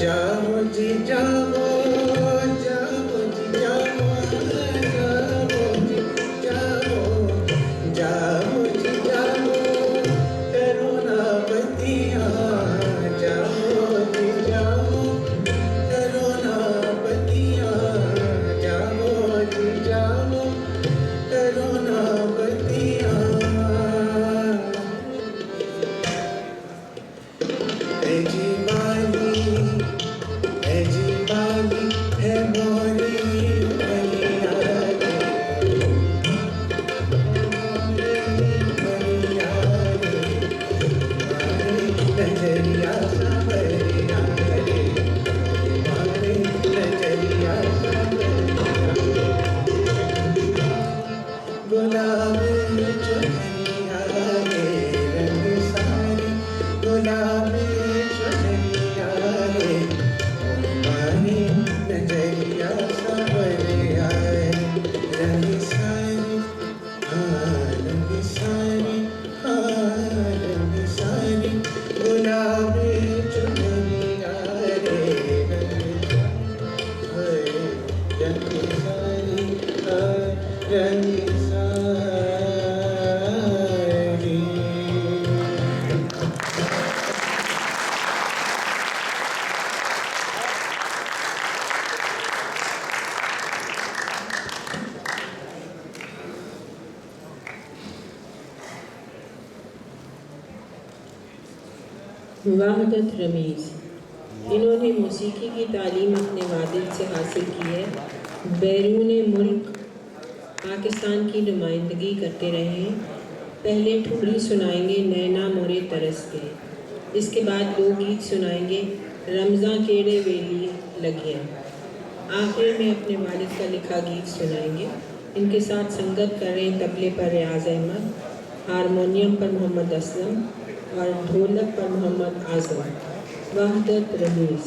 जाओ जी जाओ, जाओ जी जाओ, जाओ जी जाओ, जाओ जी जाओ, करुणा बतिया, जाओ जी जाओ, करुणा बतिया, जाओ जी जाओ, करुणा बतिया। है जी बाली, है जी बाली, है मोरी मैया रे, मैया रे, मारे नजरिया सावरिया रे, मारे नजरिया सावरिया। गुलाबी चुनरिया रे, रंग सारी गुलाबी चुनरिया रे, मारे नजरिया सावरिया रे, रंग सारी, हाँ रंग सारी, हाँ रंग सारी गुलाबी चुनरिया रे, रंग सारी, हाँ रंग सारी। वहदत रमीज़, इन्होंने मौसीकी की तालीम अपने वालिद से हासिल की है। बैरून मुल्क पाकिस्तान की नुमाइंदगी करते रहे हैं। पहले ठुमरी सुनाएंगे नैना मोरे तरस के, इसके बाद लोकगीत सुनाएंगे रमज़ां केड़े वेली लगियां, आखिर में अपने वालिद का लिखा गीत सुनाएंगे। इनके साथ संगत कर रहे हैं तबले पर रियाज अहमद, हारमोनियम पर मोहम्मद असलम और ढोलक पर मोहम्मद आज़म। वहदत रमीज़।